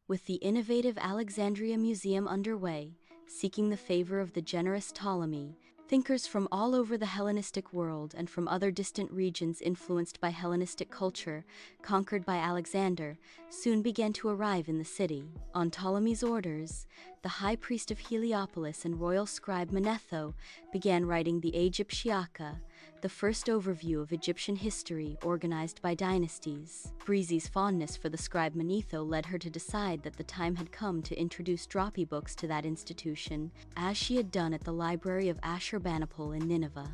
With the innovative Alexandria Museum underway, seeking the favor of the generous Ptolemy, thinkers from all over the Hellenistic world and from other distant regions influenced by Hellenistic culture, conquered by Alexander, soon began to arrive in the city. On Ptolemy's orders, the high priest of Heliopolis and royal scribe Manetho began writing the Aegyptiaca, the first overview of Egyptian history organized by dynasties. Breezy's fondness for the scribe Manetho led her to decide that the time had come to introduce droppy books to that institution, as she had done at the library of Ashurbanipal in Nineveh.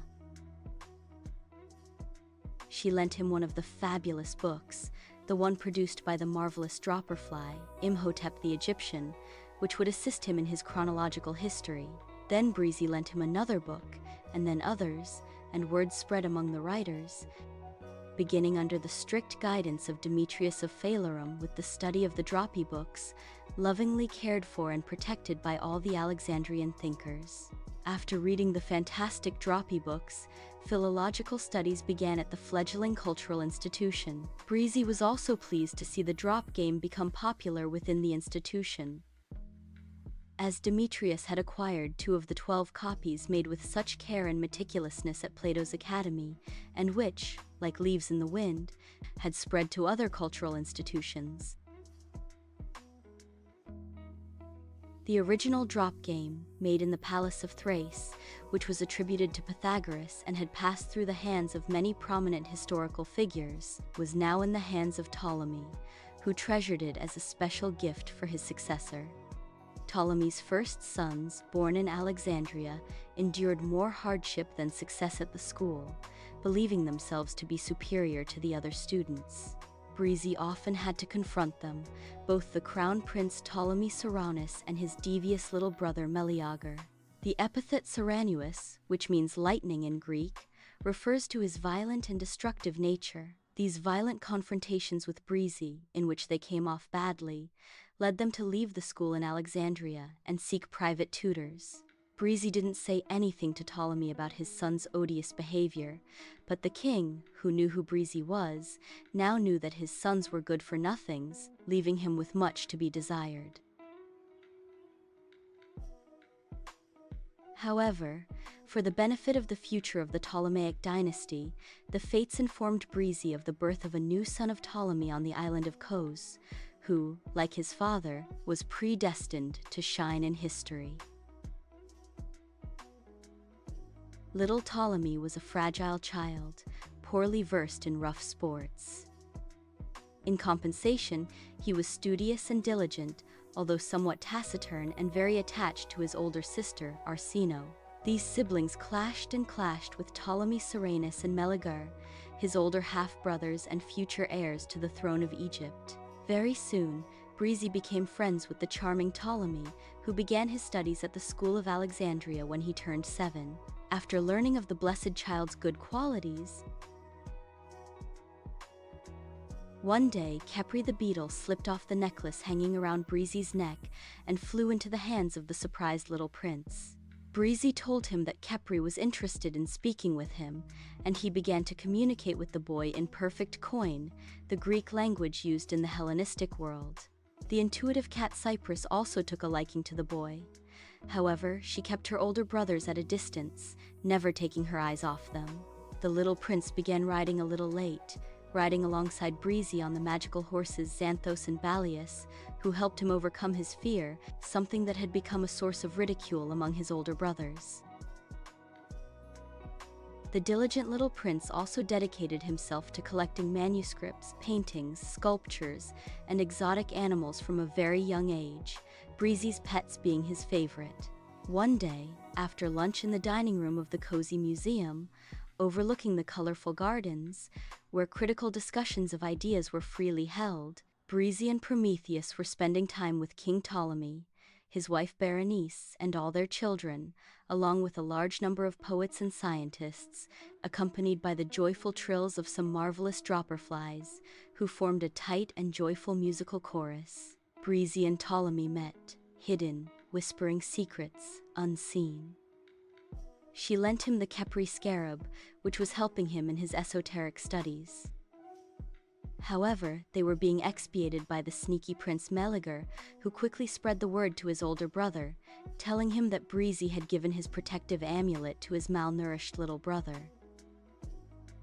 She lent him one of the fabulous books, the one produced by the marvelous dropperfly, Imhotep the Egyptian, which would assist him in his chronological history. Then Breezy lent him another book, and then others, and word spread among the writers, beginning under the strict guidance of Demetrius of Phalerum with the study of the droppy books, lovingly cared for and protected by all the Alexandrian thinkers. After reading the fantastic droppy books, philological studies began at the fledgling cultural institution. Breezy was also pleased to see the drop game become popular within the institution. As Demetrius had acquired 2 of the 12 copies made with such care and meticulousness at Plato's Academy, and which, like leaves in the wind, had spread to other cultural institutions. The original drop game, made in the Palace of Thrace, which was attributed to Pythagoras and had passed through the hands of many prominent historical figures, was now in the hands of Ptolemy, who treasured it as a special gift for his successor. Ptolemy's first sons, born in Alexandria, endured more hardship than success at the school, believing themselves to be superior to the other students. Breezy often had to confront them, both the crown prince Ptolemy Ceraunus and his devious little brother Meleager. The epithet Ceraunus, which means lightning in Greek, refers to his violent and destructive nature. These violent confrontations with Breezy, in which they came off badly, led them to leave the school in Alexandria and seek private tutors. Breezy didn't say anything to Ptolemy about his son's odious behavior, but the king, who knew who Breezy was, now knew that his sons were good-for-nothings, leaving him with much to be desired. However, for the benefit of the future of the Ptolemaic dynasty, the fates informed Breezy of the birth of a new son of Ptolemy on the island of Kos, who, like his father, was predestined to shine in history. Little Ptolemy was a fragile child, poorly versed in rough sports. In compensation, he was studious and diligent, although somewhat taciturn and very attached to his older sister, Arsinoe. These siblings clashed with Ptolemy Ceraunus and Meleager, his older half-brothers and future heirs to the throne of Egypt. Very soon, Breezy became friends with the charming Ptolemy, who began his studies at the school of Alexandria when he turned 7. After learning of the blessed child's good qualities, one day Khepri the beetle slipped off the necklace hanging around Breezy's neck and flew into the hands of the surprised little prince. Breezy told him that Khepri was interested in speaking with him, and he began to communicate with the boy in perfect Koine, the Greek language used in the Hellenistic world. The intuitive cat Cyprus also took a liking to the boy. However, she kept her older brothers at a distance, never taking her eyes off them. The little prince began riding a little late, riding alongside Breezy on the magical horses Xanthos and Balius, who helped him overcome his fear, something that had become a source of ridicule among his older brothers. The diligent little prince also dedicated himself to collecting manuscripts, paintings, sculptures, and exotic animals from a very young age, Breezy's pets being his favorite. One day, after lunch in the dining room of the cozy museum, overlooking the colorful gardens, where critical discussions of ideas were freely held, Breezy and Prometheus were spending time with King Ptolemy, his wife Berenice, and all their children, along with a large number of poets and scientists, accompanied by the joyful trills of some marvelous dropperflies, who formed a tight and joyful musical chorus. Breezy and Ptolemy met, hidden, whispering secrets, unseen. She lent him the Khepri scarab, which was helping him in his esoteric studies. However, they were being expiated by the sneaky Prince Meleager, who quickly spread the word to his older brother, telling him that Breezy had given his protective amulet to his malnourished little brother.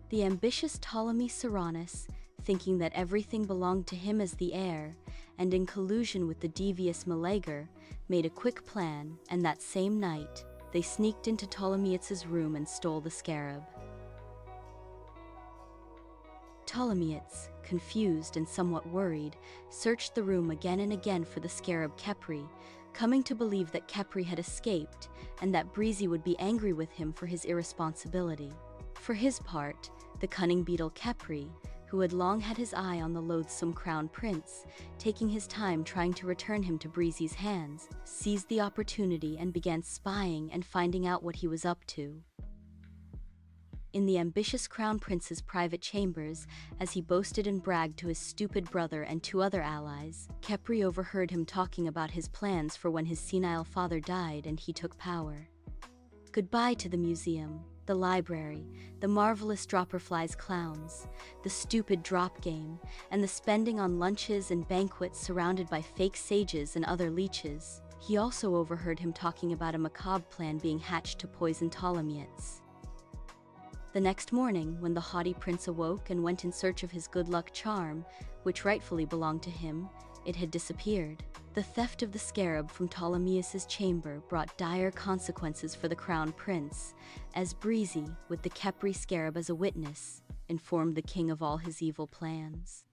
The ambitious Ptolemy Ceraunus, thinking that everything belonged to him as the heir, and in collusion with the devious Meleager, made a quick plan, and that same night, they sneaked into Ptolemaeus' room and stole the scarab. Ptolemaeus, confused and somewhat worried, searched the room again and again for the scarab Khepri, coming to believe that Khepri had escaped and that Breezy would be angry with him for his irresponsibility. For his part, the cunning beetle Khepri, who had long had his eye on the loathsome crown prince, taking his time trying to return him to Breezy's hands, seized the opportunity and began spying and finding out what he was up to. In the ambitious crown prince's private chambers, as he boasted and bragged to his stupid brother and two other allies, Khepri overheard him talking about his plans for when his senile father died and he took power. Goodbye to the museum, the library, the marvelous Dropperfly's clowns, the stupid drop game, and the spending on lunches and banquets surrounded by fake sages and other leeches. He also overheard him talking about a macabre plan being hatched to poison Ptolemaeus. The next morning, when the haughty prince awoke and went in search of his good luck charm, which rightfully belonged to him, it had disappeared. The theft of the scarab from Ptolemaeus' chamber brought dire consequences for the crown prince, as Breezy, with the Khepri scarab as a witness, informed the king of all his evil plans.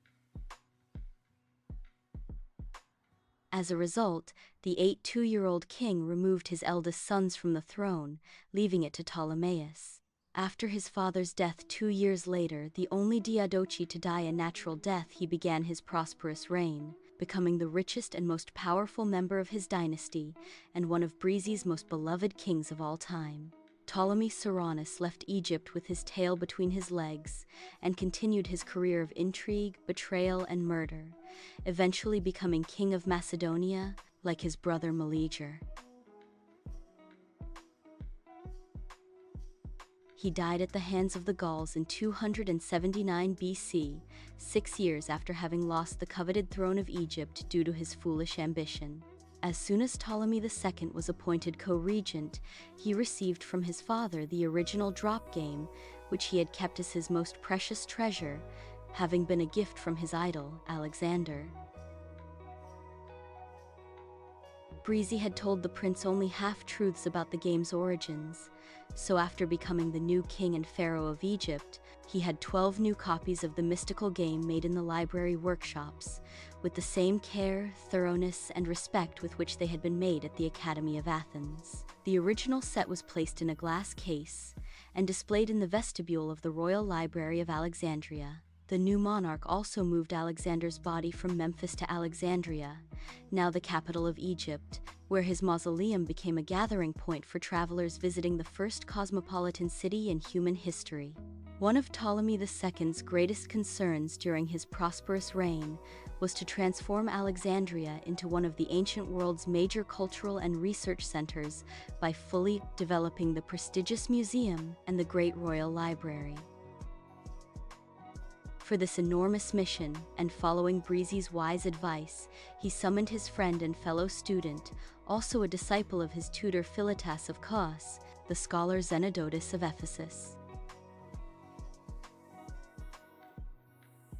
As a result, the 82-year-old king removed his eldest sons from the throne, leaving it to Ptolemaeus. After his father's death 2 years later, the only Diadochi to die a natural death, he began his prosperous reign, becoming the richest and most powerful member of his dynasty, and one of Breezy's most beloved kings of all time. Ptolemy Ceraunus left Egypt with his tail between his legs, and continued his career of intrigue, betrayal, and murder, eventually becoming king of Macedonia, like his brother Meleager. He died at the hands of the Gauls in 279 BC, 6 years after having lost the coveted throne of Egypt due to his foolish ambition. As soon as Ptolemy II was appointed co-regent, he received from his father the original drop game, which he had kept as his most precious treasure, having been a gift from his idol, Alexander. Breezy had told the prince only half-truths about the game's origins, so after becoming the new king and pharaoh of Egypt, he had 12 new copies of the mystical game made in the library workshops, with the same care, thoroughness, and respect with which they had been made at the Academy of Athens. The original set was placed in a glass case and displayed in the vestibule of the Royal Library of Alexandria. The new monarch also moved Alexander's body from Memphis to Alexandria, now the capital of Egypt, where his mausoleum became a gathering point for travelers visiting the first cosmopolitan city in human history. One of Ptolemy II's greatest concerns during his prosperous reign was to transform Alexandria into one of the ancient world's major cultural and research centers by fully developing the prestigious museum and the great royal library. For this enormous mission, and following Breezy's wise advice, he summoned his friend and fellow student, also a disciple of his tutor Philetas of Kos, the scholar Zenodotus of Ephesus.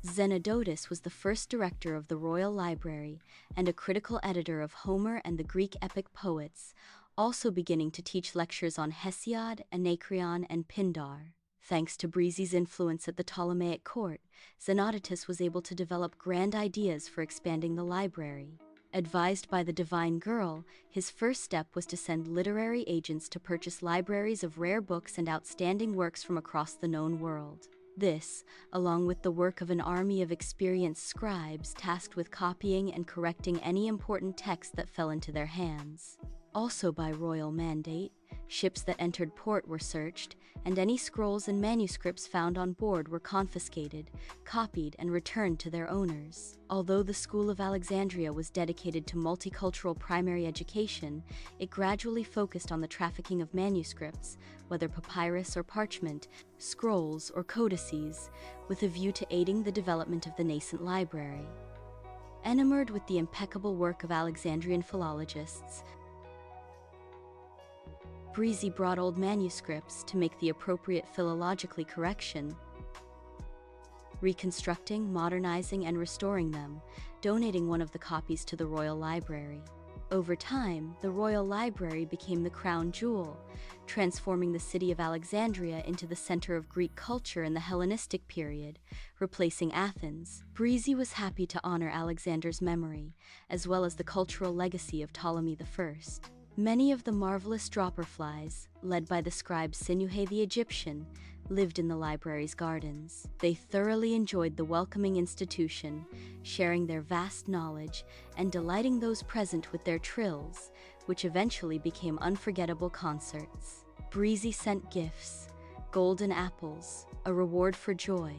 Zenodotus was the first director of the Royal Library and a critical editor of Homer and the Greek epic poets, also beginning to teach lectures on Hesiod, Anacreon, and Pindar. Thanks to Breezy's influence at the Ptolemaic court, Zenodotus was able to develop grand ideas for expanding the library. Advised by the divine girl, his first step was to send literary agents to purchase libraries of rare books and outstanding works from across the known world. This, along with the work of an army of experienced scribes tasked with copying and correcting any important text that fell into their hands. Also by royal mandate, Ships that entered port were searched, and any scrolls and manuscripts found on board were confiscated, copied, and returned to their owners. Although the School of Alexandria was dedicated to multicultural primary education, it gradually focused on the trafficking of manuscripts, whether papyrus or parchment, scrolls or codices, with a view to aiding the development of the nascent library. Enamored with the impeccable work of Alexandrian philologists, Breezy brought old manuscripts to make the appropriate philologically correction, reconstructing, modernizing, and restoring them, donating one of the copies to the Royal Library. Over time, the Royal Library became the crown jewel, transforming the city of Alexandria into the center of Greek culture in the Hellenistic period, replacing Athens. Breezy was happy to honor Alexander's memory, as well as the cultural legacy of Ptolemy I. Many of the marvelous dropperflies, led by the scribe Sinuhe the Egyptian, lived in the library's gardens. They thoroughly enjoyed the welcoming institution, sharing their vast knowledge and delighting those present with their trills, which eventually became unforgettable concerts. Breezy sent gifts, golden apples, a reward for joy,